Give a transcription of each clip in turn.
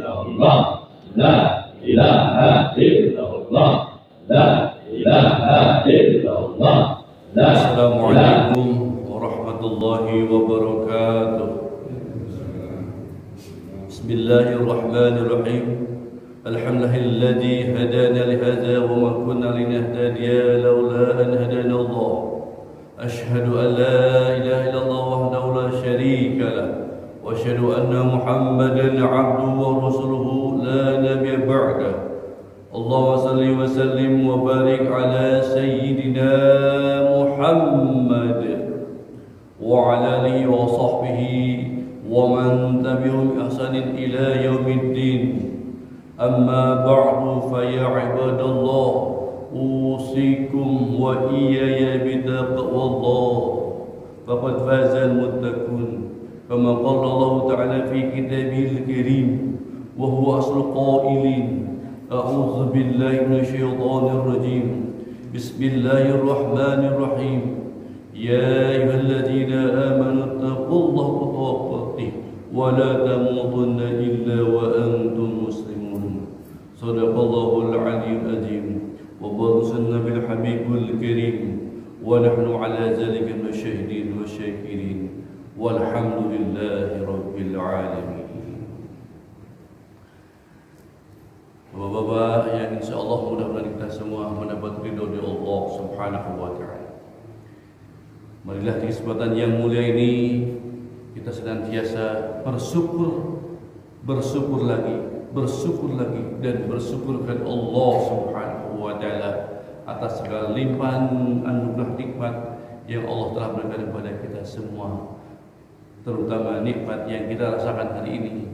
illallah, la ilaha illallah, la ilaha illallah. Assalamualaikum warahmatullahi wabarakatuh. Bismillahirrahmanirrahim. Alhamdulillahilladzi hadana lihadza wa ma kunna linahtadiya laula an hadana Allah. Ashhadu an la ilaha illallah wahdahu la syarika lah wa asyhadu anna Muhammadan 'abduhu wa rasuluhu la nabiyya ba'dah. Allahumma salli wa sallim wa barik ala sayyidina Muhammad wa ala alihi wa sahbihi wa man tabi'ahum bi ihsanin ila yaumiddin. Amma ba'du fa ya ibadallah, usikum wa iyaya bitaqwallah faqad fazal muttaqun. Kama qala Allah ta'ala fi kitabihil karim wa huwa aslul qailin. A'udzu billahi minasyaitonir rajim. Bismillahirrahmanirrahim. Ya ayyuhalladzina amanu taqullaha haqqa tuqatih wa la tamutunna illa wa antum muslimun. Shadaqallahul aliyyul azim. Wa barzana bil habibul karim wa nahnu ala zalika masyahidin wa syakirin. Walhamdulillahi rabbil alamin. Bapak-bapak yang insyaallah mudah-mudahan kita semua mendapat ridho dari Allah Subhanahu wa taala. Marilah di kesempatan yang mulia ini kita senantiasa bersyukur lagi dan bersyukurkan Allah Subhanahu wa taala atas segala limpahan anugerah nikmat yang Allah telah berikan kepada kita semua, terutama nikmat yang kita rasakan hari ini,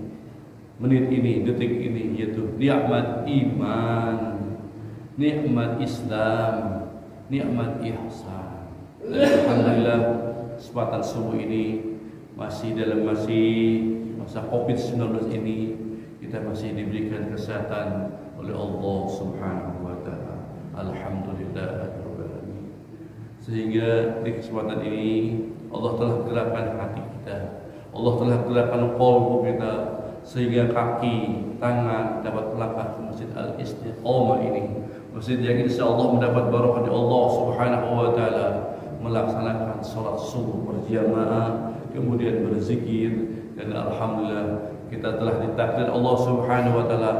menit ini, detik ini, yaitu nikmat iman, nikmat Islam, nikmat ihsan. Dan alhamdulillah kesempatan subuh ini masih dalam masa COVID-19 ini kita masih diberikan kesehatan oleh Allah Subhanahu wa taala. Alhamdulillah. Sehingga di kesempatan ini Allah telah gerakkan hati kita, Allah telah gerakkan qalbu kita, sehingga kaki, tangan dapat melangkah ke Masjid Al-Istiqomah ini, masjid yang insyaallah mendapat barokah dari Allah Subhanahu wa taala, melaksanakan salat subuh berjamaah, kemudian berzikir, dan alhamdulillah kita telah ditakdir Allah Subhanahu wa taala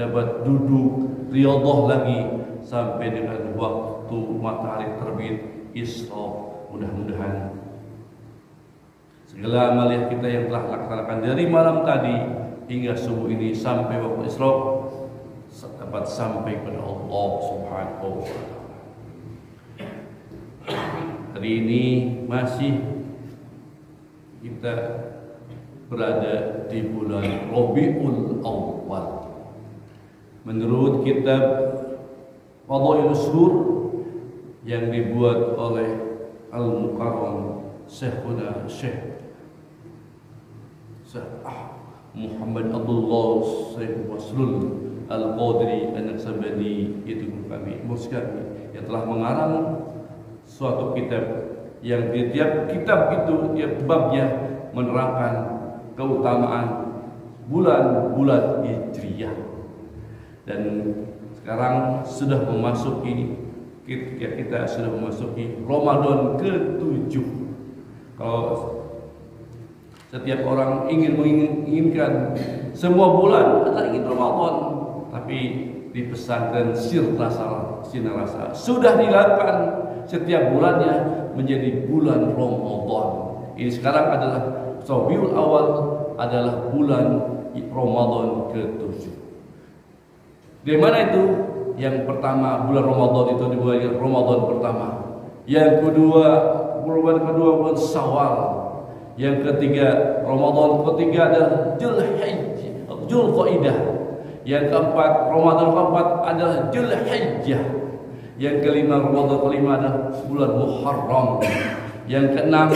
dapat duduk riyadhah lagi sampai dengan waktu matahari terbit Isra. Mudah-mudahan segala amal yang kita yang telah laksanakan dari malam tadi hingga subuh ini sampai waktu Isra dapat sampai kepada Allah Subhanahu wa taala. Hari ini masih kita berada di bulan Rabiul Awal. Menurut kitab Fadhailus Syuhur yang dibuat oleh Al-Mukarram Syekhuna Syekh Muhammad Abdullah Syekh Waslul Al-Qadri An-Naksabandi, itu kami kami yang telah mengarang suatu kitab yang di tiap kitab itu tiap babnya menerangkan keutamaan bulan-bulan Hijriyah. Dan sekarang sudah memasuki kita sudah memasuki Ramadan ke-7. Kalau setiap orang menginginkan semua bulan adalah ingin Ramadan, tapi di pesantren Sinarasa sudah dilakukan setiap bulannya menjadi bulan Ramadan. Ini sekarang adalah Rabiul Awal, adalah bulan Ramadan ke-7. Di mana itu? Yang pertama bulan Ramadan itu dimulai Ramadan pertama. Yang kedua bulan Syawal. Yang ketiga Ramadan ketiga adalah Dzulqa'dah. Yang keempat Ramadan keempat adalah Dzulhijjah. Yang kelima Ramadan kelima adalah bulan Muharram. Yang keenam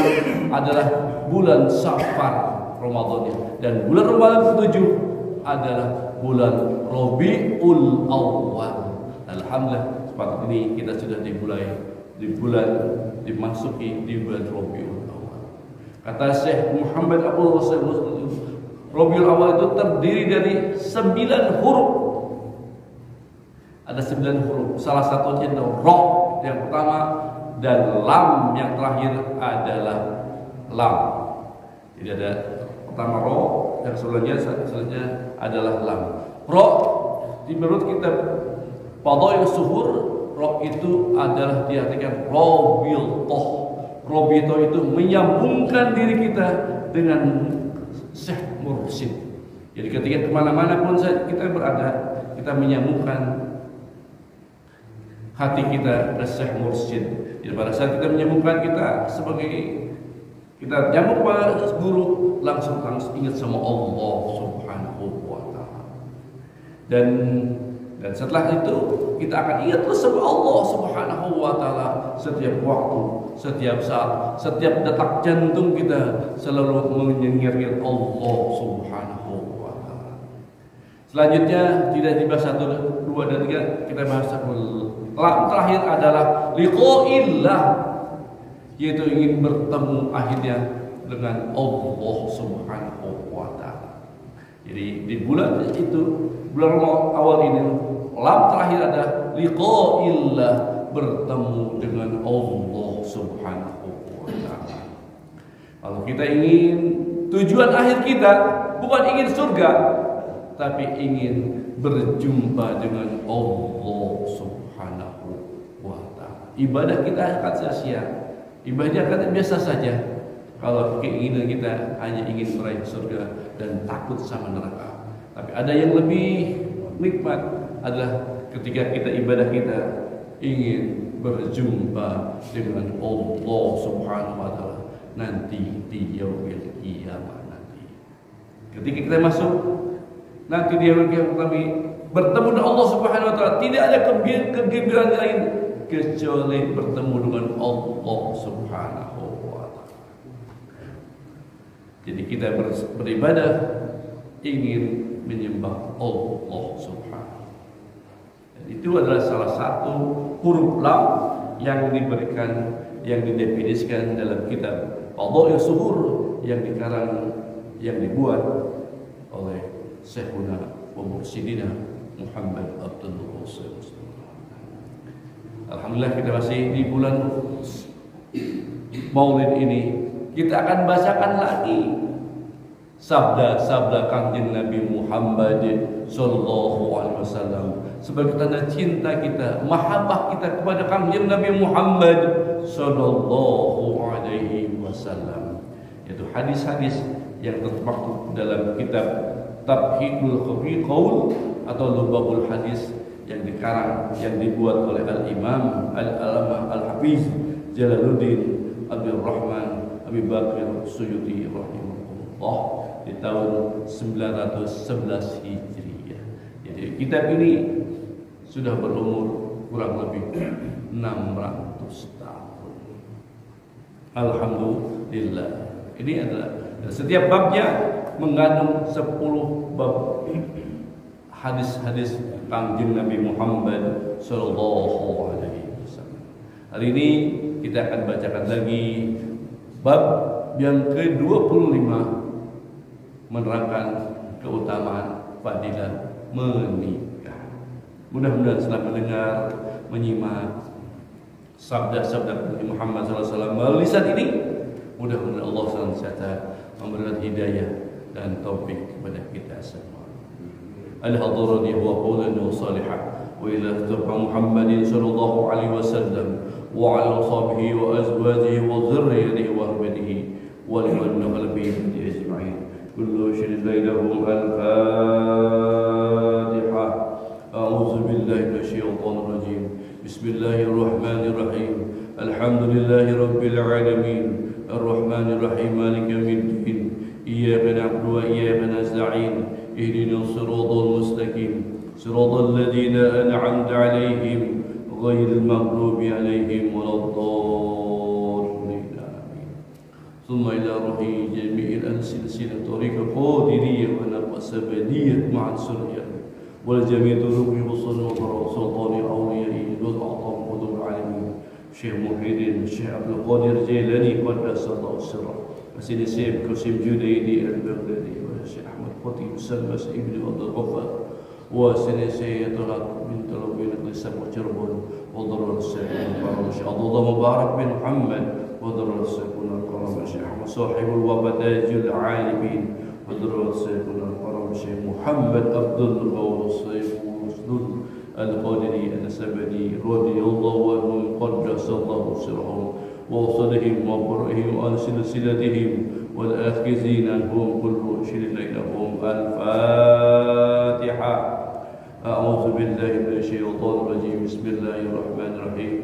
adalah bulan Safar Ramadannya. Dan bulan Ramadan ke-7 adalah bulan Rabiul Awal. Alhamdulillah seperti ini kita sudah dimasuki di bulan Rabiul Awal. Kata Syekh Muhammad Abdullah Rabiul Awal itu terdiri dari 9 huruf. Ada 9 huruf. Salah satunya Ra yang pertama dan Lam yang terakhir adalah Lam. Jadi ada pertama Ra, yang selanjutnya adalah Lam. Ra di menurut kitab Fadhail Suhur, Ra itu adalah diartikan Rabithah. Rabithah itu menyambungkan diri kita dengan Syekh Mursyid. Jadi ketika kemana-mana pun kita berada, kita menyambungkan hati kita ke Syekh Mursyid. Jadi pada saat kita menyambungkan kita sebagai kita nyambung pada guru, langsung ingat sama Allah Subhanahu wa Ta'ala. Dan setelah itu kita akan ingat terus sama Allah Subhanahu wa Ta'ala setiap waktu, setiap saat, setiap detak jantung kita selalu mengingat Allah Subhanahu wa Ta'ala. Selanjutnya tidak dibahas 1, 2, dan 3, kita bahas Lam terakhir adalah liqa'illah, yaitu ingin bertemu akhirnya dengan Allah Subhanahu wa Ta'ala. Jadi di bulan itu, bulan awal ini, lam terakhir ada liqa'illah, bertemu dengan Allah Subhanahu wa Ta'ala. Kalau kita ingin tujuan akhir kita bukan ingin surga, tapi ingin berjumpa dengan Allah Subhanahu wa Ta'ala. Ibadah kita akan sia-sia, ibadah akan biasa saja kalau keinginan kita hanya ingin meraih surga dan takut sama neraka. Tapi ada yang lebih nikmat adalah ketika kita ibadah kita ingin berjumpa dengan Allah Subhanahu wa Ta'ala nanti di yaumil qiyamah nanti. Ketika kita masuk nanti di yaumil qiyamah kami bertemu dengan Allah Subhanahu wa Ta'ala, tidak ada kegembiraan lain kecuali bertemu dengan Allah Subhanahu wa Ta'ala. Jadi kita beribadah ingin menyembah Allah Subhanahu. Dan itu adalah salah satu huruf lam yang diberikan, yang didefinisikan dalam kitab Fadhail Suhur yang dikarang, yang dibuat oleh Syekhuna wa Mursyidina Muhammad Abdullah Rasul. Alhamdulillah kita masih di bulan Maulid ini. Kita akan bacakan lagi sabda-sabda Kanjeng Nabi Muhammad sallallahu alaihi wasallam sebagai tanda cinta kita, mahabbah kita kepada Kanjeng Nabi Muhammad sallallahu alaihi wasallam. Yaitu hadis-hadis yang termaktub dalam kitab Tabhidul Qaul atau Lubabul Hadis yang dikarang, yang dibuat oleh Al-Imam Al-Alamah Al-Hafiz Jalaluddin Abdul Rahman Abi Bakr Suyuti rahimahullah di tahun 911 Hijriah. Jadi kitab ini sudah berumur kurang lebih 600 tahun. Alhamdulillah. Ini adalah setiap babnya mengandung 10 bab hadis-hadis Kanjeng Nabi Muhammad sallallahu alaihi wasallam. Hari ini kita akan bacakan lagi bab yang ke-25 menerangkan keutamaan fadilah menikah. Mudah-mudahan setelah mendengar, menyimak sabda-sabda Nabi Muhammad SAW melalui lisan ini, mudah-mudahan Allah SWT memberikan hidayah dan taufik kepada kita semua. Al-hadirani wa qawlan wa salihah wa ila Muhammadin sallallahu alaihi wasallam wa ala sahbihi wa azwajihi wa dhurriyyatihi wa ahbadihi wa liman naqala bihi ajma'in. Kullu shay'in lahum al-Fatihah. A'udzu billahi minasyaitonir rajim. Bismillahirrahmanirrahim. Alhamdulillahi rabbil alamin. Ar-Rahmanir Rahim. Maliki yaumiddin. Iyyaka na'budu wa iyyaka nasta'in. Ihdinas siratal mustaqim. Siratal ladzina an'amta 'alaihim ghairil maghdubi 'alaihim waladdallin. Amin. Thumma ila ruhi jami'il al-silsilah tariqa qadiriyah wa naqsabadiyah ma'al suriyah wal jami' turuqi wa sultani awliyai wal a'tam qudul alamin. Syekh Muhyiddin Syekh Abdul Qadir Jailani qaddasallahu sirrah وسيدي الشيخ قاسم جنيدي البغدادي والشيخ أحمد خطيب سلمس ابن عبد الغفار وسيدي الشيخ طلعت من طلبين القسم وجربون وضرر الشيخ الكرم الشيخ عبد الله مبارك بن محمد وضرر الشيخ الكرم الشيخ أحمد صاحب الوبداج العالمين وضرر الشيخ الكرم الشيخ محمد عبد الله الشيخ مسدود القادري النسبدي رضي الله عنهم قدس الله سرهم ووصلهم وبرئهم وعن سلسلتهم والآخذين عنهم كل شر لهم. الفاتحة. أعوذ بالله من الشيطان الرجيم. بسم الله الرحمن الرحيم.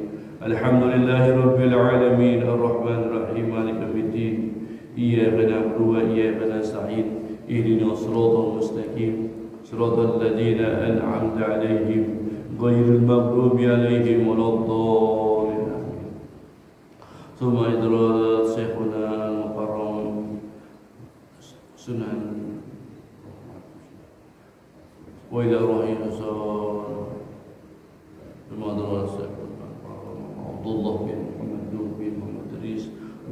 الحمد لله رب العالمين الرحمن الرحيم مالك يوم الدين إياك نعبد وإياك نستعين اهدنا الصراط المستقيم صراط الذين أنعمت عليهم غير المغضوب عليهم ولا الضالين. ثم إدراك شيخنا المكرم سنن وإلى روحي نصار. ثم إدراك شيخنا المكرم عبد الله بن محمد بن محمد إدريس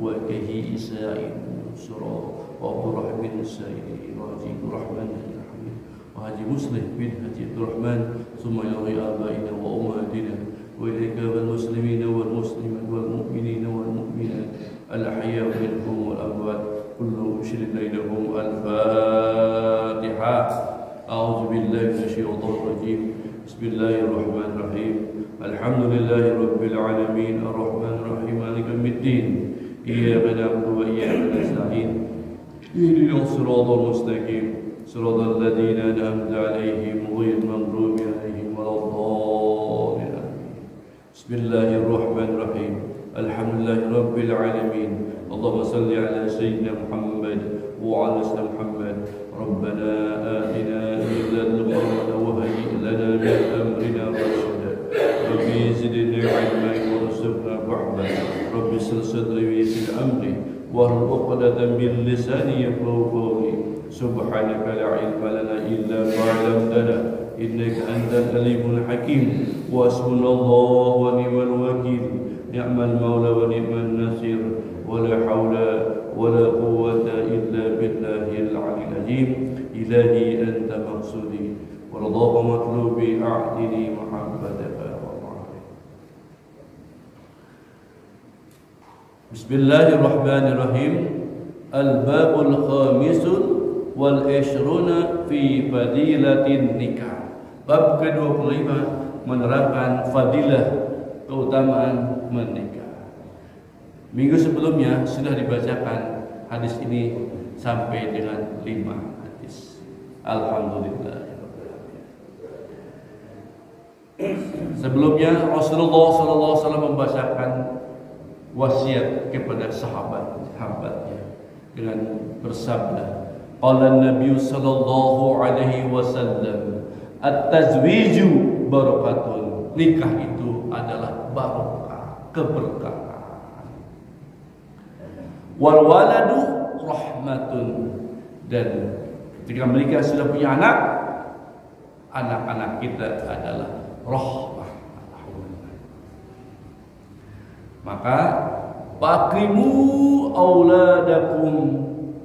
وكهي إسرائيل سرى وعبد الرحمن بن السائل راجي الرحمن الرحيم وهاجي مسلم بن هاجي الرحمن. ثم إلى آبائنا وأمهاتنا وإليك والمسلمين والمسلمات والمؤمنين والمؤمنات الأحياء منهم والأموات كلهم شر لهم. الفاتحة. أعوذ بالله من الشيطان الرجيم. بسم الله الرحمن الرحيم. الحمد لله رب العالمين الرحمن الرحيم مالك يوم الدين إياك نعبد وإياك نستعين اهدنا الصراط المستقيم صراط الذين أنعمت عليهم غير المغضوب عليهم ولا الضالين. بسم الله الرحمن الرحيم. الحمد لله رب العالمين. اللهم صل على سيدنا محمد وعلى سيدنا محمد. ربنا آتنا من لدنك رحمة وهيئ لنا من أمرنا رشدا. ربي زدنا علما وارزقنا فهما. ربي اشرح صدري ويسر أمري واحلل عقدة من لساني يفقهوا قولي. سبحانك لا علم لنا إلا ما علمتنا إنك أنت العليم الحكيم. وحسبنا الله ونعم الوكيل. نعم المولى ونعم النصير. ولا حول ولا قوة إلا بالله العلي العظيم. إلهي أنت مقصودي ورضاك مطلوبي أعطني محبتك وطاعتك. بسم الله الرحمن الرحيم. الباب الخامس والعشرون في فضيلة النكاح. Bab ke-25 menerangkan fadilah keutamaan menikah. Minggu sebelumnya sudah dibacakan hadis ini sampai dengan 5 hadis. Alhamdulillah. Sebelumnya Rasulullah SAW membacakan wasiat kepada sahabat-sahabatnya dengan bersabda, qala Nabi sallallahu alaihi wasallam, at-tazwiju barakatun. Nikah itu adalah barokah, keberkahan. Wal waladu rahmatun. Dan ketika mereka sudah punya anak, anak-anak kita adalah rahmah. Maka fakrimu auladakum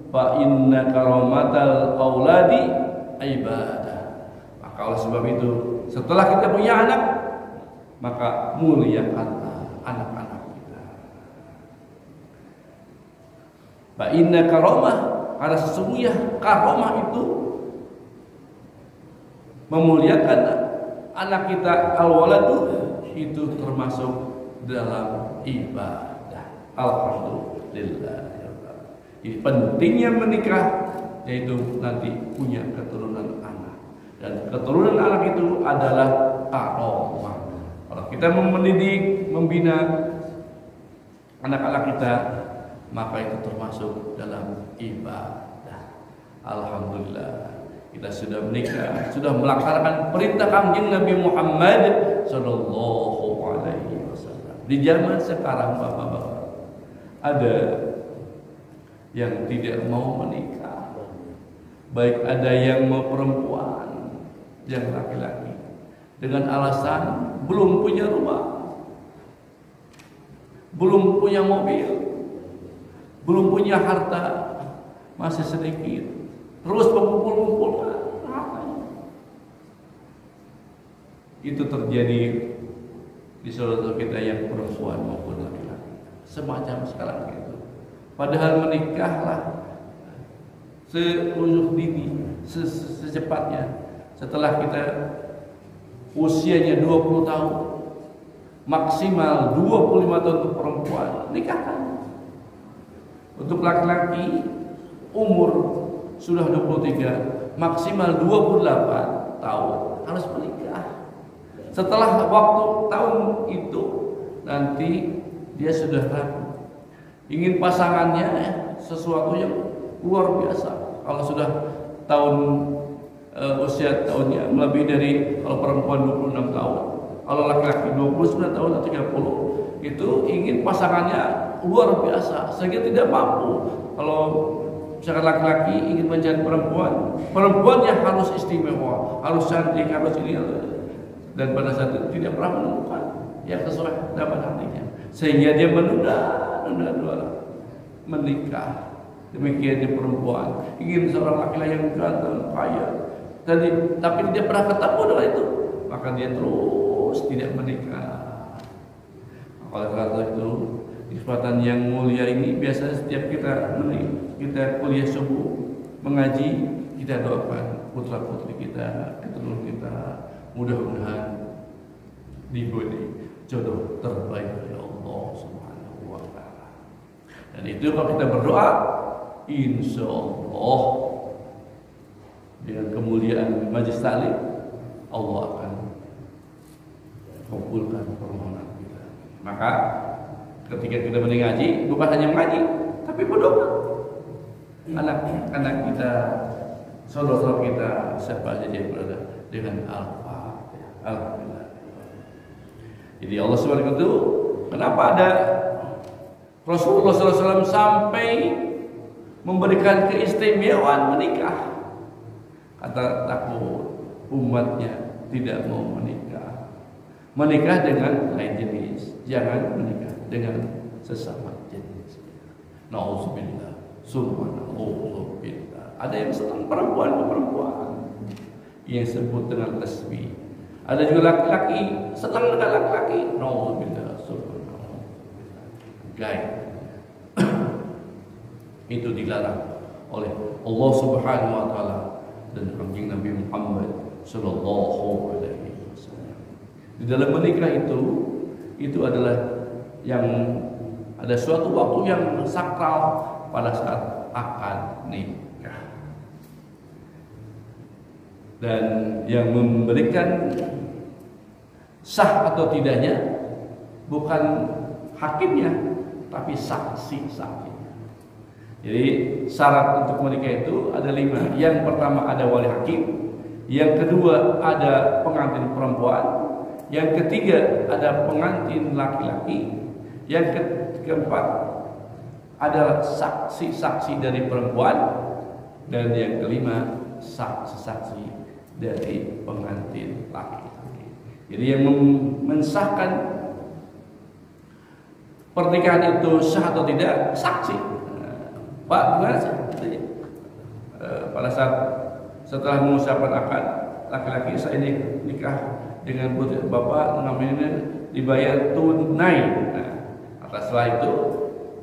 fa inna karamatal auladi ibadah. Maka oleh sebab itu setelah kita punya anak, maka muliakanlah anak-anak kita. Fa inna karamah, karena sesungguhnya karamah itu memuliakan anak kita. Al-waladu itu termasuk dalam ibadah. Alhamdulillah. Ini pentingnya menikah, yaitu nanti punya keturunan anak. Dan keturunan anak itu adalah karamah. Kalau kita mendidik, membina anak-anak kita, maka itu termasuk dalam ibadah. Alhamdulillah. Kita sudah menikah, sudah melaksanakan perintah Kanjeng Nabi Muhammad sallallahu alaihi wasallam. Di zaman sekarang Bapak-bapak, ada yang tidak mau menikah. Baik ada yang mau perempuan, yang laki-laki, dengan alasan belum punya rumah, belum punya mobil, belum punya harta, masih sedikit, terus mengumpul-ngumpul hartanya. Itu terjadi di saudara kita yang perempuan maupun laki-laki, semacam sekarang itu. Padahal menikahlah seujung dini, secepatnya. Setelah kita usianya 20 tahun, maksimal 25 tahun untuk perempuan, nikahkan. Untuk laki-laki umur sudah 23, maksimal 28 tahun harus menikah. Setelah waktu tahun itu nanti dia sudah ragu, ingin pasangannya sesuatu yang luar biasa. Kalau sudah tahun usia tahunnya lebih dari, kalau perempuan 26 tahun, kalau laki-laki 29 tahun atau 30, itu ingin pasangannya luar biasa sehingga tidak mampu. Kalau misalkan laki-laki ingin mencari perempuan yang harus istimewa, harus cantik, harus ini, dan pada saat itu tidak pernah menemukan yang sesuai dapat hatinya, sehingga dia menunda menikah. Demikian di perempuan ingin seorang laki-laki yang ganteng, kaya, tapi tidak pernah ketemu dengan itu, maka dia terus tidak menikah. Oleh karena itu, kesempatan yang mulia ini biasanya setiap kita kuliah subuh mengaji, kita doakan putra putri kita, keturunan kita, mudah-mudahan diberi jodoh terbaik dari Allah Subhanahu wa Ta'ala. Dan itu kalau kita berdoa, insya Allah dengan kemuliaan majlis taklim, Allah akan kabulkan permohonan kita. Maka ketika kita mengaji, bukan hanya mengaji, tapi berdoa. Anak-anak kita, saudara-saudara kita, siapa saja yang berada, dengan Al-Fatihah. Alhamdulillah. Jadi Allah SWT itu, kenapa ada Rasulullah SAW sampai memberikan keistimewaan menikah? Kata takut umatnya tidak mau menikah. Menikah dengan lain jenis, jangan menikah dengan sesama jenis. Nauzubillah, subhanallah. Ada yang senang perempuan ke perempuan, yang disebut dengan lesbi. Ada juga laki-laki senang dengan laki-laki. Nauzubillah, subhanallah. Gay. Itu dilarang oleh Allah Subhanahu wa Ta'ala dan Kanjeng Nabi Muhammad sallallahu alaihi wasallam. Di dalam menikah itu adalah yang ada suatu waktu yang sakral pada saat akan nikah. Dan yang memberikan sah atau tidaknya bukan hakimnya, tapi saksi-saksi. Jadi syarat untuk menikah itu ada 5. Yang pertama ada wali hakim, yang kedua ada pengantin perempuan, yang ketiga ada pengantin laki-laki, yang keempat adalah saksi-saksi dari perempuan, dan yang kelima saksi-saksi dari pengantin laki-laki. Jadi yang mensahkan pernikahan itu sah atau tidak, saksi. Pak, gimana sih? Pada saat setelah mengucapkan akad, laki-laki saya nikah dengan bapak, namanya dibayar tunai. Nah, atas setelah itu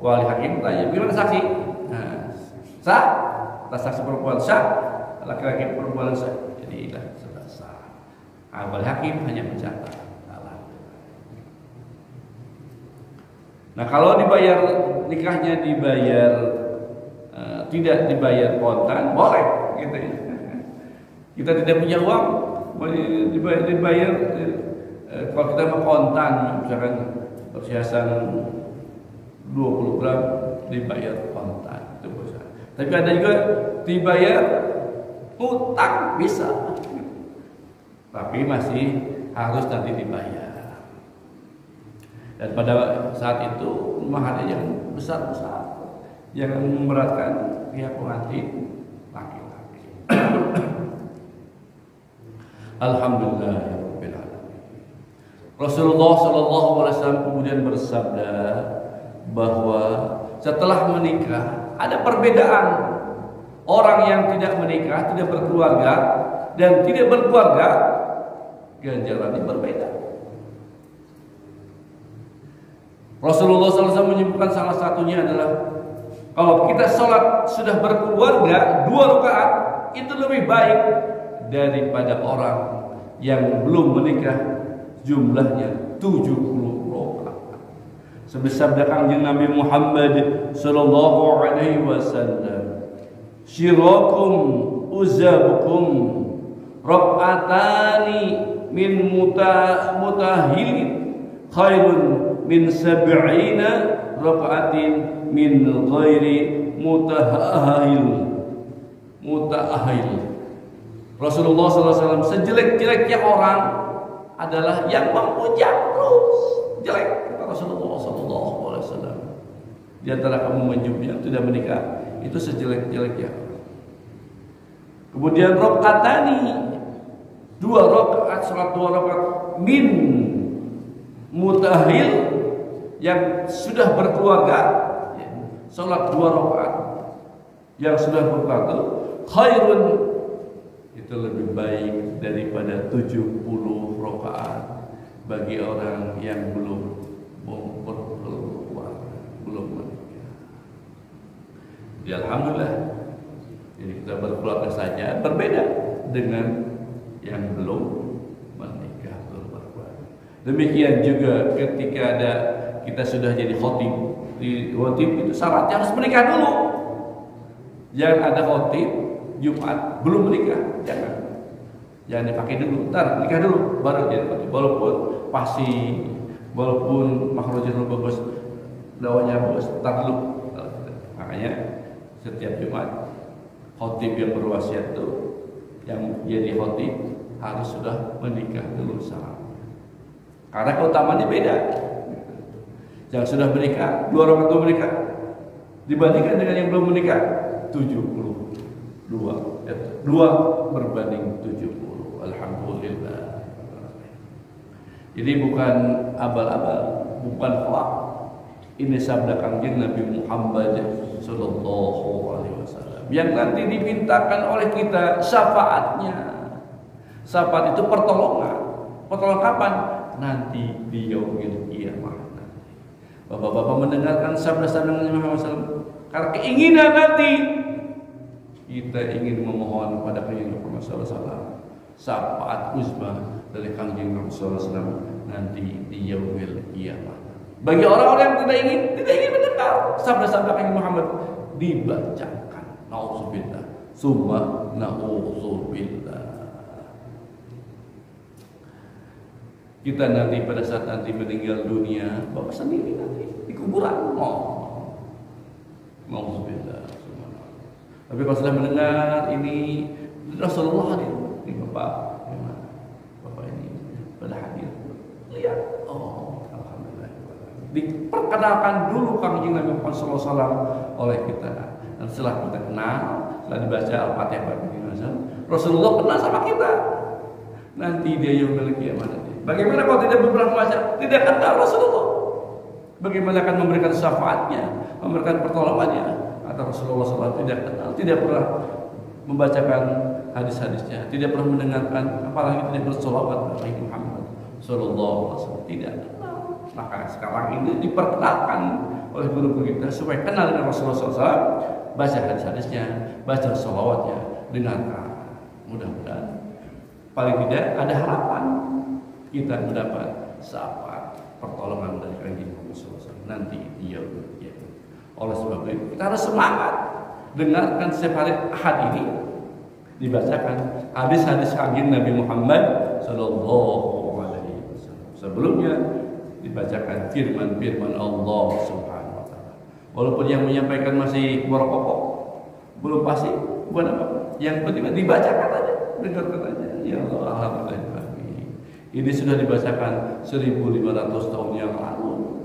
wali hakim tanya, gimana saksi? Nah, sah? Atas saksi perempuan sah, laki-laki perempuan sah. Jadi sudah sah. Wali hakim hanya mencatat. Nah, kalau dibayar, nikahnya dibayar tidak dibayar kontan, boleh gitu ya. Kita tidak punya uang, dibayar kalau kita mau kontan, misalkan perhiasan 20 gram dibayar kontan, itu bisa. Tapi ada juga dibayar utang, bisa. Tapi masih harus nanti dibayar. Dan pada saat itu maharnya yang besar-besar, jangan memberatkan pihak pengantin laki-laki. Alhamdulillahirabbil alamin. Rasulullah sallallahu alaihi wasallam kemudian bersabda bahwa setelah menikah ada perbedaan. Orang yang tidak menikah, tidak berkeluarga, dan tidak berkeluarga, ganjarannya berbeda. Rasulullah SAW menyebutkan salah satunya adalah kalau kita sholat sudah berkeluarga 2 rakaat itu lebih baik daripada orang yang belum menikah jumlahnya 70 rakaat. Sebesar Kanjeng Nabi Muhammad sallallahu alaihi wasallam, syirakum uzabukum rakaatani min mutahilin khairun min sab'ina rakaatin min ghairi mutahil. Rasulullah SAW sejelek-jeleknya orang adalah yang memuja terus jelek, kata Rasulullah SAW. Di antara kamu yang tidak menikah itu sejelek-jeleknya. Kemudian rakaatani 2 rakaat, salat 2 rakaat min mutahil yang sudah berkeluarga, salat 2 rakaat yang sudah berkeluarga khairun, itu lebih baik daripada 70 rakaat bagi orang yang belum berkeluarga, belum menikah. Ya, alhamdulillah, jadi kita berkeluarga saja berbeda dengan yang belum menikah, belum berkeluarga. Demikian juga ketika kita sudah jadi khotib, di khotib itu syaratnya harus menikah dulu. Jangan ada khotib Jumat belum menikah, jangan dipakai dulu, ntar nikah dulu baru jadi khotib. Walaupun pasti, walaupun makhrajnya bagus, dawanya bagus, ntar dulu. Makanya setiap Jumat khotib yang berwasiat itu, yang jadi khotib harus sudah menikah dulu syarat. Karena keutamaannya beda. Yang sudah menikah 2 rakaat menikah dibandingkan dengan yang belum menikah 2 berbanding 70. Alhamdulillah. Jadi bukan abal-abal, bukan hoak. Ini sabda Kanjeng Nabi Muhammad sallallahu alaihi wasallam yang nanti dimintakan oleh kita syafaatnya. Syafaat itu pertolongan. Pertolongan kapan? Nanti di yaumil qiyamah. Bapak-bapak mendengarkan sabda-sabda Nabi Muhammad SAW, karena keinginan nanti kita ingin memohon kepada Kanjeng Nabi SAW syafaat uzma dari Kanjeng Nabi SAW nanti di yaumil qiyamah. Bagi orang-orang yang tidak ingin mendengar sabda-sabda Kanjeng Muhammad dibacakan, nauzubillah, summa nauzubillah. Kita nanti pada saat nanti meninggal dunia, bapak sendiri nanti di kuburan, nauzubillah. Tapi kalau sudah mendengar ini Rasulullah hadir, ini bapak ini pada hadir, lihat, alhamdulillah. Diperkenalkan dulu Kanjeng Nabi Muhammad SAW oleh kita. Dan setelah kita kenal, setelah dibaca Al-Fatihah Rasulullah kenal sama kita. Nanti dia yang memiliki amanah. Bagaimana kalau tidak beberapa masa tidak kenal Rasulullah? Bagaimana akan memberikan syafaatnya, memberikan pertolongannya? Atau Rasulullah SAW tidak kenal, tidak pernah membacakan hadis-hadisnya, tidak pernah mendengarkan, apalagi tidak bersolawat kepada Muhammad Sallallahu Alaihi Wasallam, tidak kenal. Maka sekarang ini diperkenalkan oleh guru-guru kita supaya kenal dengan Rasulullah SAW, baca hadis-hadisnya, baca solawatnya, dengarkan. Mudah-mudahan paling tidak ada harapan kita mendapat syafaat pertolongan dari Kanjeng Nabi SAW nanti dia. Oleh sebab itu kita harus semangat dengarkan setiap hari Ahad ini dibacakan hadis-hadis Kanjeng Nabi Muhammad Sallallahu Alaihi Wasallam. Sebelumnya dibacakan firman-firman Allah Subhanahu Wa Taala. Walaupun yang menyampaikan masih berkokok, belum pasti, bukan apa. Yang penting dibacakan aja, dengarkan aja. Ya Allah, alhamdulillah. Ini sudah dibacakan 1500 tahun yang lalu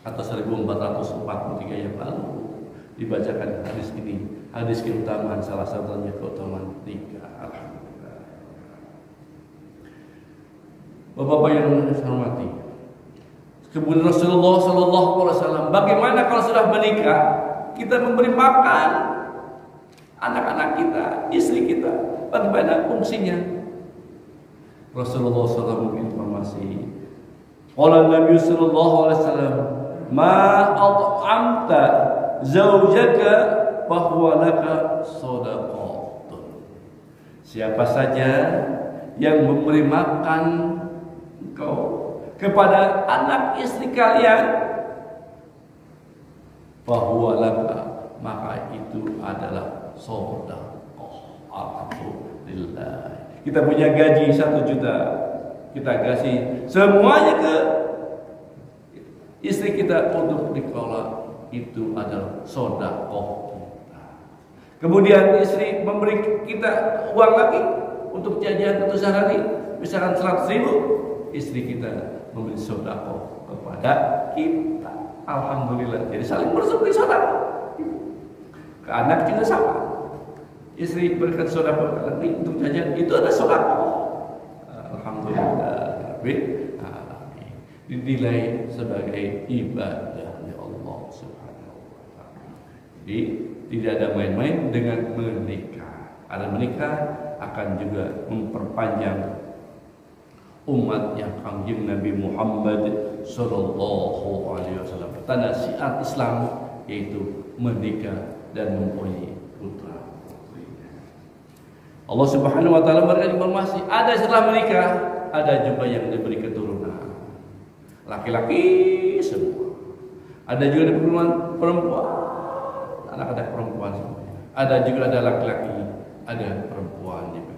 atau 1443 yang lalu dibacakan hadis ini. Hadis keutamaan, salah satunya keutamaan 3. Alhamdulillah. Bapak-bapak yang saya hormati, Kemudian Rasulullah SAW, bagaimana kalau sudah menikah kita memberi makan anak-anak kita, istri kita, bagaimana fungsinya? Rasulullah SAW memberi informasi. Qala Nabi sallallahu alaihi wasallam, "Ma at'amta zaujaka fahuwa laka shadaqatun." Siapa saja yang memberi makan engkau kepada anak istri kalian, fahuwa laka, maka itu adalah sedekah. Alhamdulillah. Kita punya gaji 1 juta, kita kasih semuanya ke istri kita untuk dikelola, itu adalah sedekah kita. Kemudian istri memberi kita uang lagi untuk jajan untuk sehari, misalkan 100.000, istri kita memberi sedekah kepada kita. Alhamdulillah. Jadi saling berbagi sedekah. Ke anak juga sama. Istri berikan sedekah ke anak untuk jajan, itu ada sedekah. Alhamdulillah. Dinilai sebagai ibadah ya Allah Subhanahu wa taala. Jadi tidak ada main-main dengan menikah. Ada menikah akan juga memperpanjang umat yang kangjeng Nabi Muhammad sallallahu alaihi wasallam. Tanda syiar Islam yaitu menikah dan mempunyai putra. Allah Subhanahu wa taala memberikan informasi, ada setelah menikah, ada juga yang diberi keturunan. Laki-laki semua. Ada juga keturunan perempuan, anak-anak perempuan semuanya. Ada juga ada laki-laki, ada perempuan juga.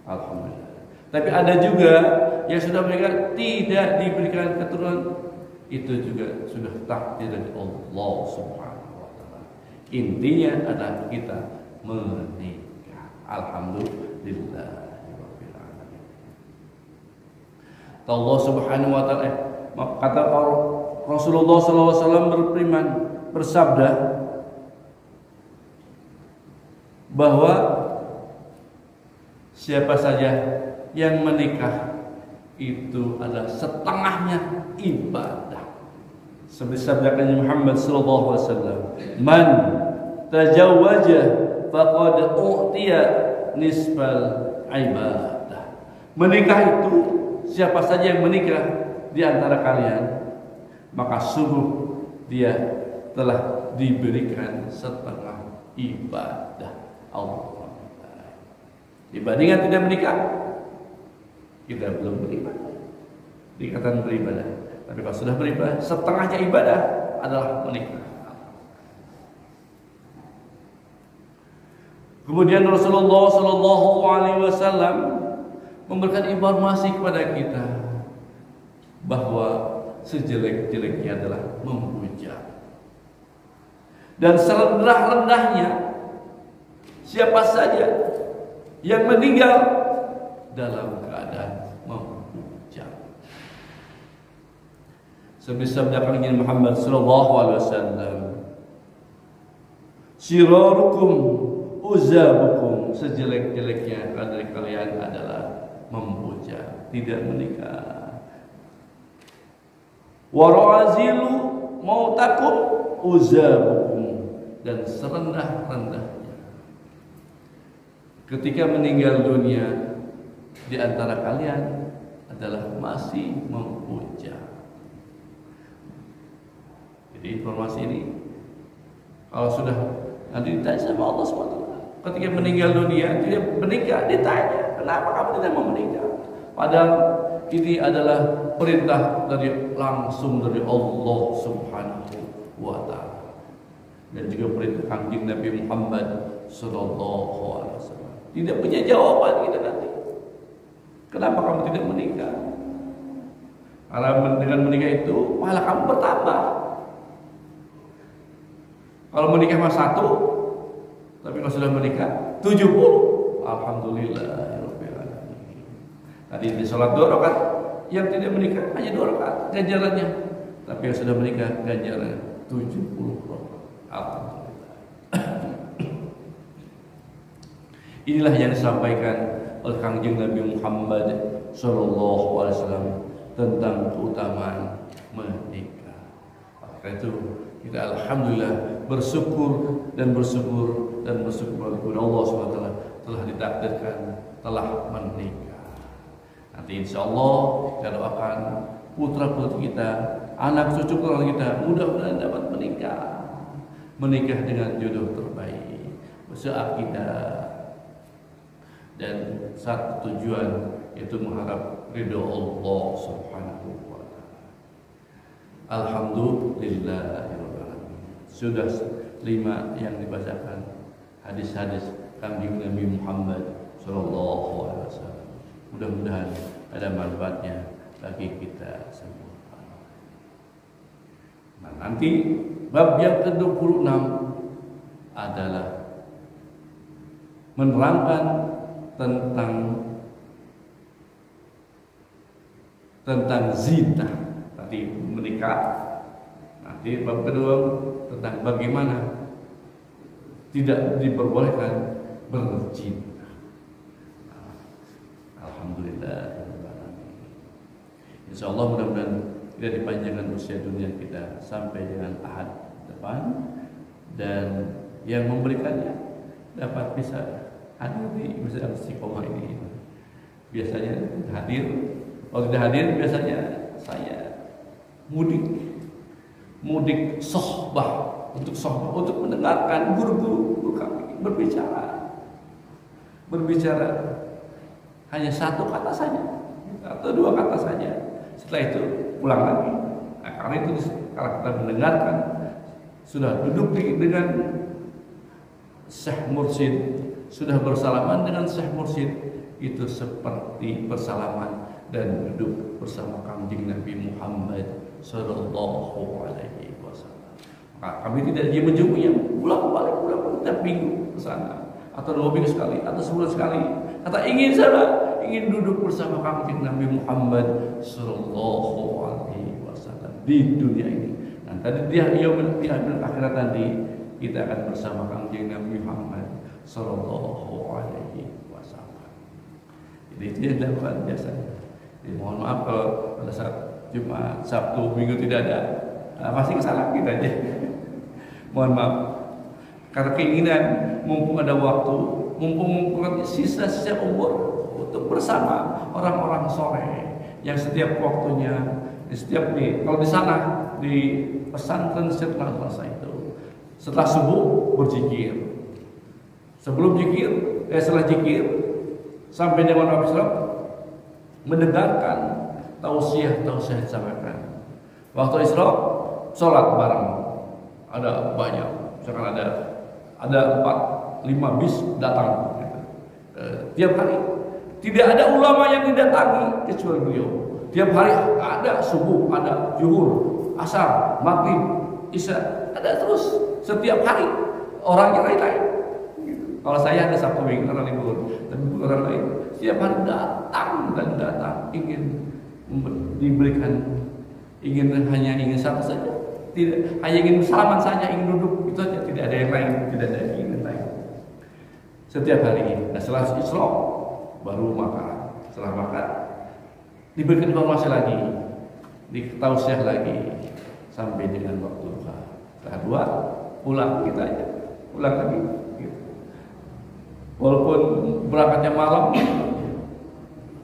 Alhamdulillah. Tapi ada juga yang sudah menikah tidak diberikan keturunan, itu juga sudah takdir dari Allah Subhanahu wa taala. Intinya adalah kita menikah. Alhamdulillah. Allah Subhanahu wa taala kata Rasulullah SAW berfirman, bersabda bahwa siapa saja yang menikah itu adalah setengahnya ibadah. Seperti sabda Nabi Muhammad sallallahu alaihi wasallam, "Man tajawwaja faqad u'tiya nisfal ibadah." Menikah itu, siapa saja yang menikah di antara kalian, maka sungguh dia telah diberikan setengah ibadah Allah. Dibandingkan tidak menikah, kita belum beribadah. Dikatakan beribadah. Tapi kalau sudah beribadah, setengahnya ibadah adalah menikah. Kemudian Rasulullah Shallallahu Alaihi Wasallam memberikan informasi kepada kita bahwa sejelek-jeleknya adalah memuja, dan serendah-rendahnya siapa saja yang meninggal dalam keadaan memuja. Seperti sabda Nabi Muhammad sallallahu alaihi wasallam, "Syirarukum uzabukum," sejelek-jeleknya dari kalian adalah memuja, tidak menikah. "Wa ra'azilu mautakum uzabukum," dan serendah-rendahnya ketika meninggal dunia di antara kalian adalah masih memuja. Jadi informasi ini kalau sudah nanti ditanya sama Allah SWT, ketika meninggal dunia tidak menikah, ditanya kenapa kamu tidak mau menikah, padahal ini adalah perintah langsung dari Allah Subhanahu wa taala, dan juga perintah kangjeng Nabi Muhammad sallallahu alaihi wasallam. Tidak punya jawaban kita nanti. Kenapa kamu tidak menikah? Karena dengan menikah itu pahala kamu bertambah. Kalau menikah mah 1, tapi kalau sudah menikah 70. Alhamdulillah. Tadi di sholat 2 rakaat, yang tidak menikah hanya 2 rakaat ganjarannya. Tapi yang sudah menikah ganjarannya 70 rakaat. Alhamdulillah. Inilah yang disampaikan oleh kangjeng Nabi Muhammad sallallahu alaihi wasallam tentang keutamaan menikah. Maka itu kita alhamdulillah bersyukur kepada Allah SWT telah ditakdirkan telah menikah. Nanti insya Allah kita doakan putra-putri kita, anak cucu kita mudah-mudahan dapat menikah dengan jodoh terbaik, seakidah, dan satu tujuan yaitu mengharap ridho Allah Subhanahu wa taala. Alhamdulillahirobbilalamin. Sudah 5 yang dibacakan hadis-hadis Kanjeng Nabi Muhammad sallallahu alaihi wasallam. Mudah-mudahan ada manfaatnya bagi kita semua. Nah, nanti bab yang ke-26 adalah menerangkan tentang zina. Tadi menikah. Nanti bab kedua tentang bagaimana tidak diperbolehkan berzina. Alhamdulillah. Insya Allah mudah-mudahan kita dipanjangkan usia dunia kita sampai dengan Ahad depan, dan yang memberikannya dapat bisa hadir di Masjid Istiqomah ini. Biasanya hadir, kalau tidak hadir biasanya saya mudik sohbah untuk mendengarkan guru-guru kami berbicara hanya 1 kata saja atau 2 kata saja. Setelah itu pulang lagi. Nah, karena itu kalau kita mendengarkan, sudah duduk dengan Syekh Mursyid, sudah bersalaman dengan Syekh Mursyid, itu seperti bersalaman dan duduk bersama Kanjeng Nabi Muhammad sallallahu alaihi wasallam. Maka kami tidak dia menjumunya pulang-balik tiap minggu ke sana, atau 2 minggu sekali, atau sebulan sekali. Kata ingin duduk bersama Kanjeng Nabi Muhammad sallallahu alaihi wasallam di dunia ini. Dan tadi di akhirat nanti kita akan bersama Kanjeng Nabi Muhammad sallallahu alaihi wasallam. Jadi itu yang dilakukan biasanya. Jadi mohon maaf kalau pada saat Jumat, Sabtu, Minggu tidak ada, masih kesalahan kita aja. Mohon maaf. Karena keinginan mumpung ada waktu, mumpung sisa-sisa umur untuk bersama orang-orang soleh yang setiap waktunya, kalau di sana di pesantren setelah selesai itu, setelah subuh berzikir, setelah zikir sampai dengan waktu isyraq mendengarkan tausiah disampaikan. Waktu isyraq sholat bareng, ada banyak, misalkan ada 4-5 bis datang tiap hari. Tidak ada ulama yang didatangi kecuali beliau. Tiap hari ada subuh, ada zuhur, asar, maghrib, isya, ada terus setiap hari. Orangnya lain-lain. Kalau saya ada Sabtu Minggu karena libur, tapi orang lain setiap hari datang ingin diberikan, hanya ingin satu saja, tidak hanya ingin salaman saja, ingin duduk itu saja, tidak ada yang lain, tidak ada yang lain. Setiap hari. Nah, setelah isyraq baru makan. Setelah makan diberikan informasi lagi, ditausiah lagi sampai dengan waktu duha. Setelah duha pulang kita aja, pulang lagi. Gitu. Walaupun berangkatnya malam,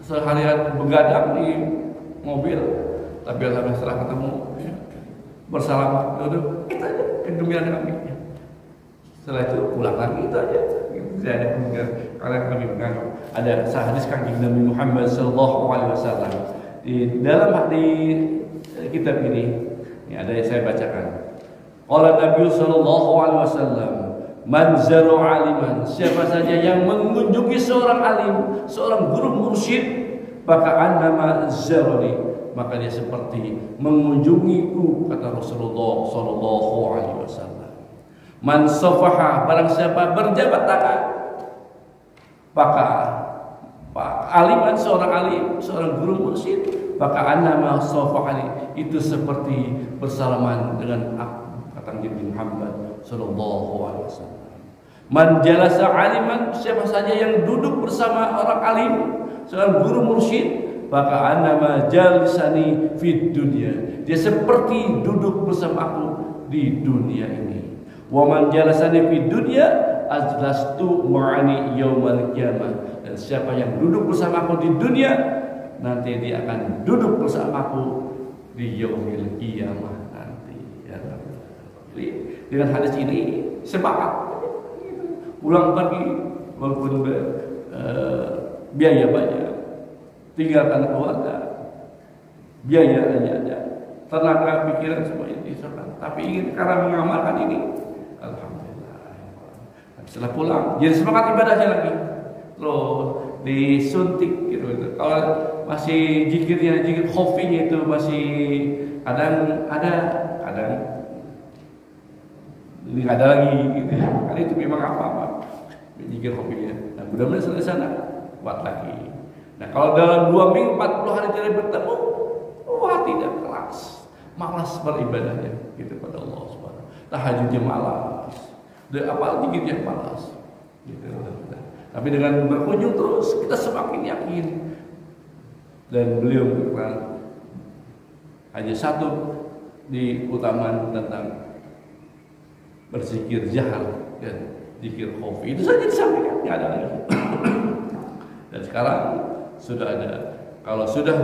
seharian begadang di mobil, tapi alhamdulillah setelah ketemu bersalaman duduk kita aja kegembiraan kami. Setelah itu pulang lagi itu aja. Tidak ada kemungkinan karena kami menganggap ada hadis Kanjeng Nabi Muhammad sallallahu alaihi wasallam di dalam kitab ini ada yang saya bacakan. Qala Nabi sallallahu alaihi wasallam, man zara aliman, siapa saja yang mengunjungi seorang alim, seorang guru mursyid, maka annama zarani, maka dia seperti mengunjungiku, kata Rasulullah sallallahu alaihi wasallam. Man safaha, barang siapa berjabat tangan, maka aliman, seorang alim, seorang guru mursyid, maka annama safahani, itu seperti bersalaman dengan aku, kata Nabi Muhammad sallallahu alaihi wasallam. Man jalasa aliman, siapa saja yang duduk bersama orang alim, seorang guru mursyid, faka'annama jalisani fid dunya. Dia seperti duduk bersamaku di dunia ini. Wa man jalasani fid dunya ajlastu ma'ani yaumal qiyamah. Dan siapa yang duduk bersamaku di dunia, nanti dia akan duduk bersamaku di yaumil qiyamah nanti. Ya. Jadi dengan hadis ini sepakat pulang pergi walaupun biaya banyak, tinggalkan keluarga, biaya aja, tenaga, pikiran semua ini diserahkan. Tapi ingin karena mengamalkan ini, alhamdulillah. Setelah pulang, jadi semangat ibadahnya lagi. Loh, disuntik gitu. Kalau masih zikirnya, zikir khofinya itu masih kadang ini ada lagi gitu ya. Karena itu memang apa-apa zikir khofinya. Nah, mudah-mudahan selesai sana buat lagi. Nah, kalau dalam 2 minggu 40 hari tidak bertemu, wah tidak kelas, malas beribadahnya gitu pada Allah Subhanahu. Tahajudnya malas, apa zikirnya malas gitu. Tapi dengan berkunjung terus kita semakin yakin. Dan beliau berperan hanya satu di utamaan tentang berzikir jahar dan zikir khafi, itu saja disampaikan, nggak ada lagi. Dan sekarang sudah ada. Kalau sudah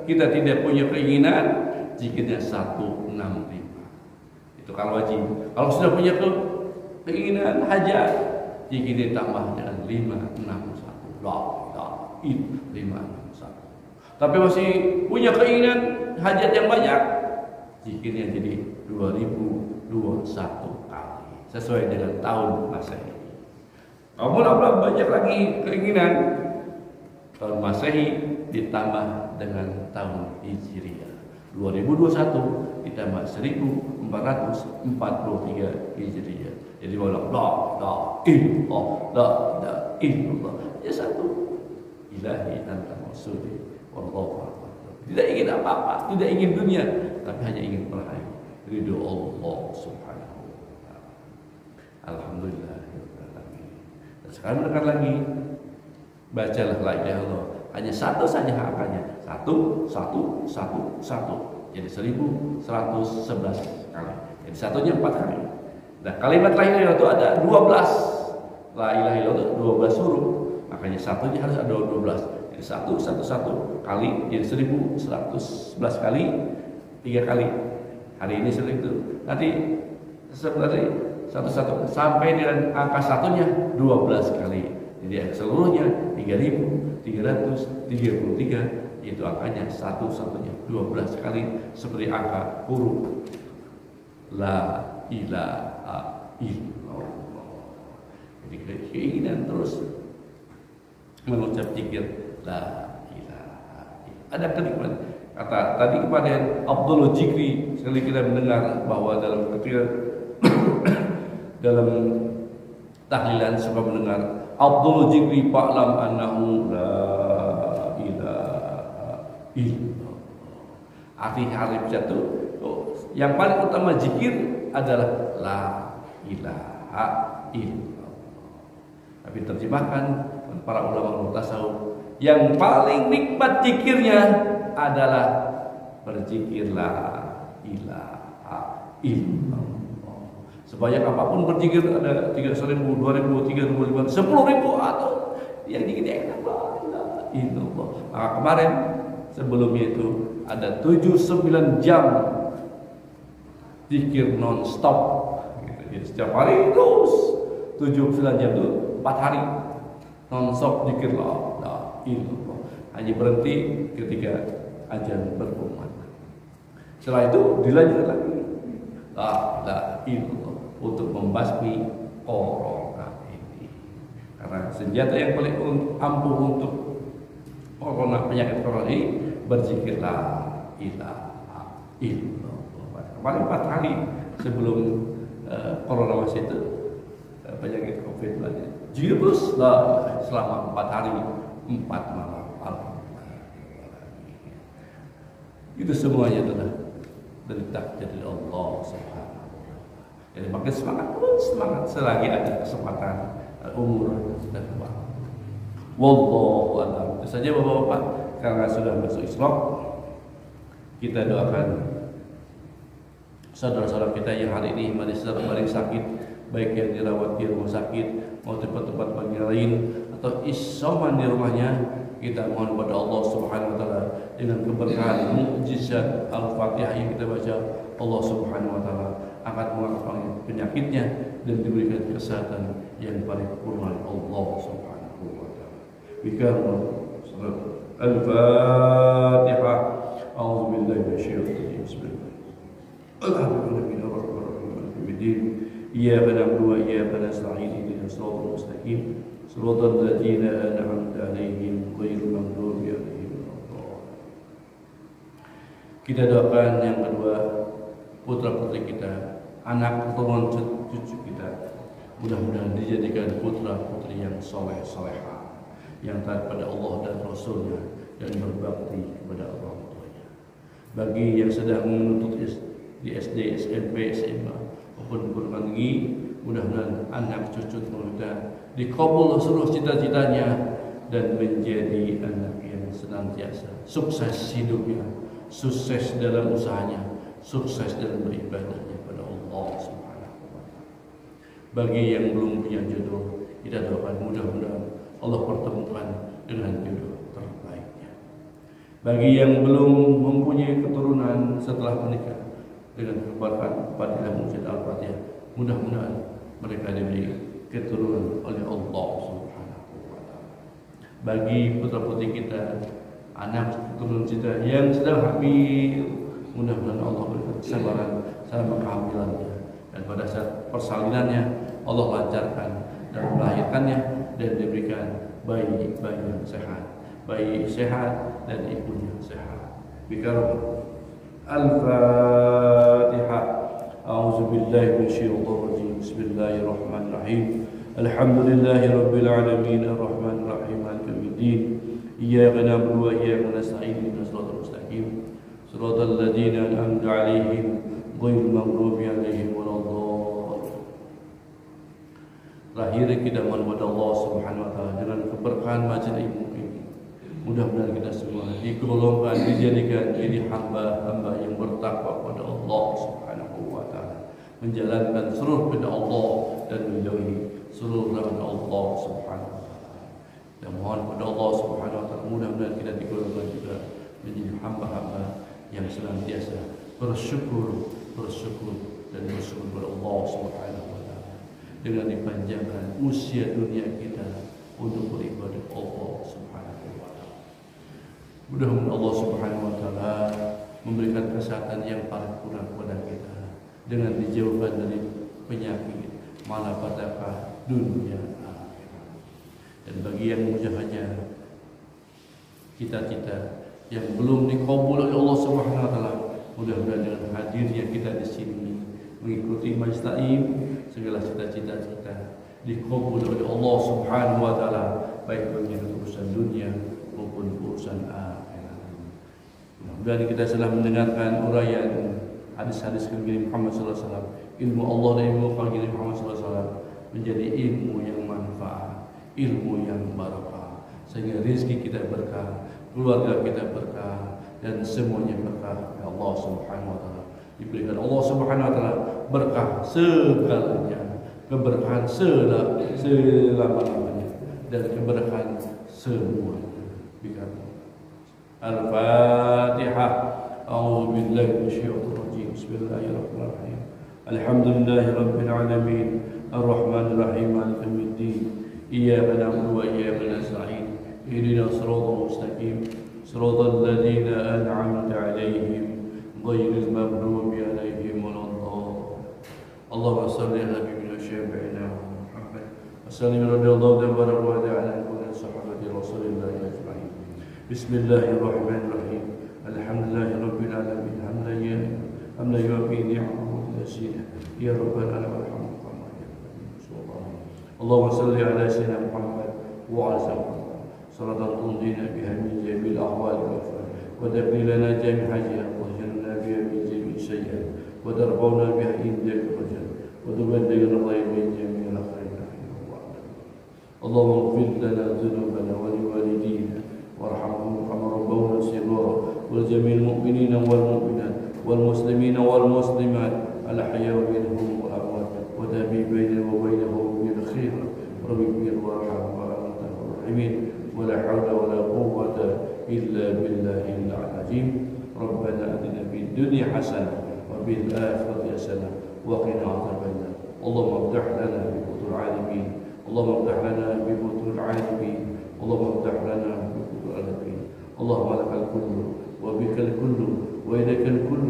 kita tidak punya keinginan, zikirnya 165. Itu kalau wajib. Kalau sudah punya keinginan hajat, zikirnya tambah dengan 561. La ilaha illallah 561. Tapi masih punya keinginan hajat yang banyak, zikirnya jadi 2021 kali sesuai dengan tahun Masehi. Namun apabila banyak lagi keinginan, tahun Masehi ditambah dengan tahun Hijriah 2021 ditambah 1443 Hijriah. Jadi walau la ilaha illallah ya satu ilahi anta maksudi wallahu a'lam. Tidak ingin apa-apa, tidak ingin dunia, tapi hanya ingin meraih ridho Allah Subhanahu wa taala. Alhamdulillah. Dan sekarang mendengar lagi, bacalah la ilaha illallah. Hanya satu saja angkanya. 1 1 1 1. Jadi 1111 kali. Jadi satunya 4 kali. Nah, kalimat la ilaha illallah itu ada 12. La ilaha illallah itu 12 huruf. Makanya satunya harus ada 12. Jadi 1 1 1 kali jadi 1111 kali 3 kali. Hari ini seperti itu. Nanti sebenarnya 1 sampai dengan angka satunya 12 kali. Jadi seluruhnya 3333 itu angkanya satunya 12 kali seperti angka huruf la ilaha illallah. Jadi keinginan terus mengucap zikir la ilaha illallah. Ada kenikmatan. Kata tadi kepada Abdul Jikri sekali kita mendengar bahwa dalam ketika dalam tahlilan suka mendengar Abdul Jikri fa'lam annahu la ilaha illallah. Arti harif satu yang paling utama zikir adalah la ilaha illallah. Tapi terjemahkan para ulama tasawuf yang paling nikmat zikirnya adalah berzikir la ilaha illallah. Sebanyak apapun berzikir, ada 3.000, 2.000, 3.000, 5.000, 10.000 atau yang dikit enak la ilaha illallah. Maka kemarin sebelumnya itu ada 7-9 jam zikir non-stop gitu. Jadi setiap hari terus 7-9 jam itu 4 hari non-stop zikir la ilaha illallah. Hanya berhenti ketika azan berkumandang. Setelah itu dilanjutkan lagi la ilaha illallah untuk membasmi corona ini. Karena senjata yang paling ampuh untuk penyakit corona ini berzikir la ilaha illallah. Kemarin 4 hari sebelum corona masih itu penyakit COVID lagi. Jadi terus selama 4 hari 4 malam. Itu semuanya adalah berita dari Allah Subhanahu wa taala. Jadi makin semangat selagi ada kesempatan umur dan waktu. Wallahu a'lam. saja Bapak-bapak, karena sudah masuk Isra, kita doakan saudara-saudara kita yang hari ini paling sakit, baik yang dirawat di rumah sakit maupun tempat-tempat yang lain atau isoman di rumahnya, kita mohon kepada Allah Subhanahu wa taala dengan keberkahan mukjizat Al-Fatihah yang kita baca, Allah Subhanahu wa taala akan mengangkat penyakitnya dan diberikan kesehatan yang paripurna oleh Allah Subhanahu wa taala. Bikamu Al-Fatihah. A'udzu billahi minasyaitonir rajim. Bismillah. Alhamdulillahi rabbil alamin. Iyyaka na'budu wa iyyaka nasta'in. Ihdinas siratal mustaqim. Siratal ladzina an'amta 'alaihim ghairil maghdubi 'alaihim waladdallin. Kita doakan yang kedua putra-putri kita, anak keturunan cucu kita, mudah-mudahan dijadikan putra-putri yang soleh-solehah, yang taat pada Allah dan Rasulnya dan berbakti kepada orang tuanya. Bagi yang sedang menuntut di SD, SMP, SMA maupun perguruan tinggi, mudah-mudahan anak cucu kita dikabul seluruh cita-citanya dan menjadi anak yang senantiasa sukses hidupnya, sukses dalam usahanya, sukses dalam beribadahnya pada Allah Subhanahu wa taala. Bagi yang belum punya jodoh, kita doakan mudah-mudahan Allah pertemukan dengan jodoh terbaiknya. Bagi yang belum mempunyai keturunan setelah menikah, dengan keberkahan Fatihah Mujid Al-Fatihah, mudah-mudahan mereka diberi keturunan oleh Allah Subhanahu wa taala. Bagi putra-putri kita, anak keturunan kita yang sedang hamil, mudah-mudahan Allah berikan kesabaran selama kehamilannya, dan pada saat persalinannya Allah lancarkan dan melahirkannya dan diberikan bayi yang sehat, bayi sehat dan ibunya sehat. Bikaroh Al-Fatihah. A'udzu billahi minasyaitonir rajim. Bismillahirrahmanirrahim. Alhamdulillahi rabbil alamin arrahmanir rahim maliki yaumiddin. Iyyaka na'budu wa iyyaka nasta'in. Ihdinas siratal mustaqim. Siratal ladzina an'amta 'alaihim ghairil maghdubi 'alaihim waladdallin. Terakhir kita mohon kepada Allah Subhanahu wa taala dengan keberkahan majelis ilmu ini, mudah-mudahan kita semua digolongkan, dijadikan jadi hamba-hamba yang bertakwa kepada Allah Subhanahu wa taala, menjalankan seluruh perintah Allah dan menjauhi seluruh larangan Allah Subhanahu wa taala. Dan mohon kepada Allah Subhanahu wa taala mudah-mudahan kita digolongkan juga menjadi hamba-hamba yang senantiasa bersyukur dan bersyukur kepada Allah Subhanahu wa taala dengan dipanjangkan usia dunia kita untuk beribadah Allah Subhanahu wa taala. Mudah-mudahan Allah Subhanahu wa taala memberikan kesehatan yang paripurna kepada kita dengan dijauhkan dari penyakit malapetaka dunia akhirat. Dan bagi yang mujahajah cita-cita yang belum dikabul oleh Allah Subhanahu wa taala, mudah-mudahan dengan hadirnya kita di sini mengikuti majelis taklim, segala cita-cita kita dikabul oleh Allah Subhanahu wa taala, baik bagi urusan dunia maupun urusan akhirat. Mudah-mudahan kita telah mendengarkan uraian hadis-hadis Nabi Muhammad SAW. Ilmu Allah dan ilmu Nabi Muhammad SAW menjadi ilmu yang manfaat, ilmu yang barakah, sehingga rezeki kita berkah, keluarga kita berkah, dan semuanya berkah. Allah Subhanahu wa taala diberikan Allah Subhanahu wa taala berkah segalanya, keberkahan selama-lamanya, dan keberkahan semuanya. Al-Fatihah. A'udzu billahi minasyaitonir rajim. Bismillahirrahmanirrahim. Alhamdulillahi rabbil alamin arrahmanir rahim maliki yaumiddin. Iyyaka na'budu wa iyyaka nasta'in. Ihdinas siratal mustaqim. Siratal ladzina an'amta 'alaihim ghairil maghdubi 'alaihim waladdallin. Allahumma shalli ala nabiyyina syafi'ina Muhammad wa sallim radhiyallahu ta'ala an sahabati Rasulillah ajma'in. Bismillahirrahmanirrahim. Alhamdulillahi rabbil alamin. Hamdan yuwafi ni'amahu wa yazid. Ya rabbal alamin. Allahumma shalli ala sayyidina Muhammad wa ala Muhammad. Salatan tunjina biha min jami'il ahwali wal afat wa tabni lana jami' hajiha wa janna biha min jami'i sayyi'at wa darbauna biha indaka rajal wa tubaddilna Allah min jami'il khairat. Allahumma ighfir lana dhunubana wa liwalidina wa والمؤمنات والمسلمين والمسلمات الأحياء منهم والأموات ودابي بيننا وبينهم بالخير رب اغفر وارحم وأنت الراحمين ولا حول ولا قوة إلا بالله العظيم ربنا آتنا في الدنيا حسنة وفي الآخرة حسنة وقنا عذاب النار اللهم افتح لنا بفتوح العالمين اللهم افتح لنا بفتوح العالمين اللهم افتح لنا بفتوح العالمين اللهم لك الكل وبك الكل وإليك الكل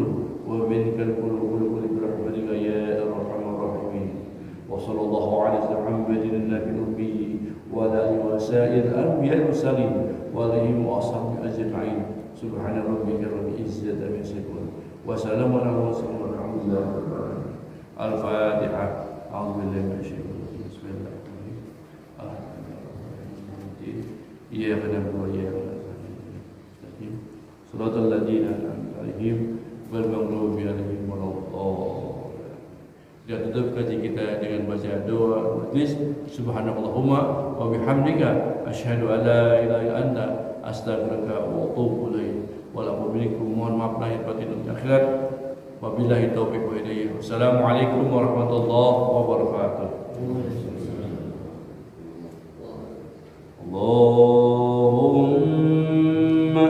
ومنك الكل كل برحمتك يا أرحم الراحمين وصلى الله على محمد النبي الأمي وعلى آله وسائر الأنبياء المرسلين وآلهم وأصحابه أجمعين سبحان ربك رب العزة عما يصفون وسلام على المرسلين والحمد لله رب العالمين الفاتحة أعوذ بالله من الشيطان الرجيم بسم الله الرحمن الرحيم إياك نعبد وإياك نستعين صراط الذين أنعمت عليهم غير المغضوب عليهم ولا الضالين. Kita tutup kaji kita dengan baca doa majlis. Subhanallahumma wa bihamdika asyhadu an la ilaha illa anta astaghfiruka wa atubu ilaik. Wa lakum minkum mohon maaf lahir batin dan akhirat. Wabillahi taufiq wa hidayah. Wassalamualaikum warahmatullahi wabarakatuh. Allahumma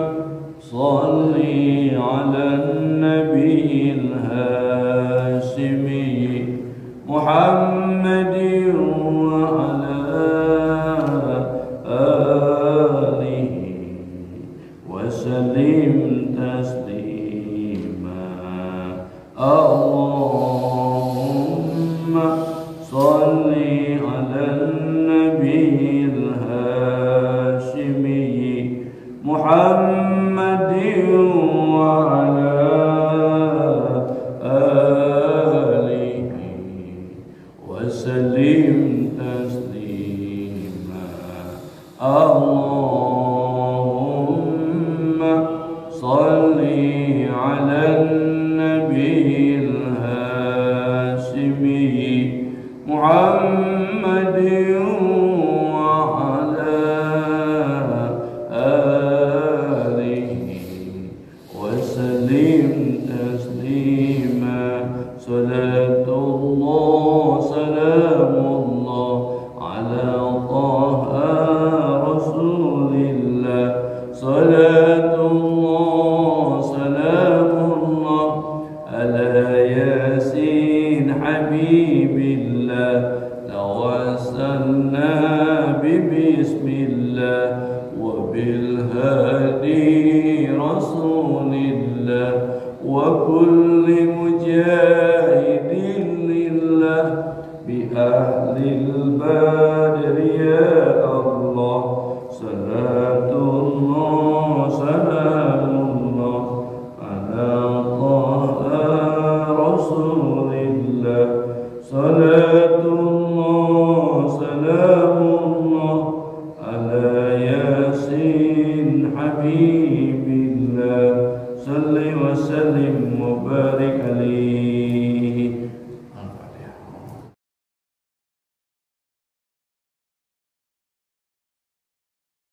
salli ala nabiyil hashimi Muhammadin wa ala alihi wa sallim taslima. Allahumma salli ala nabiyil hashimi Muhammadin wa ala وسلم تسليما اللهم صل على النبي الهاشمي محمد وعلى آله وسلم تسليما صلاة الله سلام الله على طه رسول الله صلاة الله سلام الله على ياسين حبيب الله توسلنا ببسم الله وبالهادي رسول الله وكل مجاهد لله بأهل البدر يا الله صلاة الله سلام الله على طه رسول الله صلاة الله سلام الله على ياسين حبيب الله صل وسلم وبارك عليه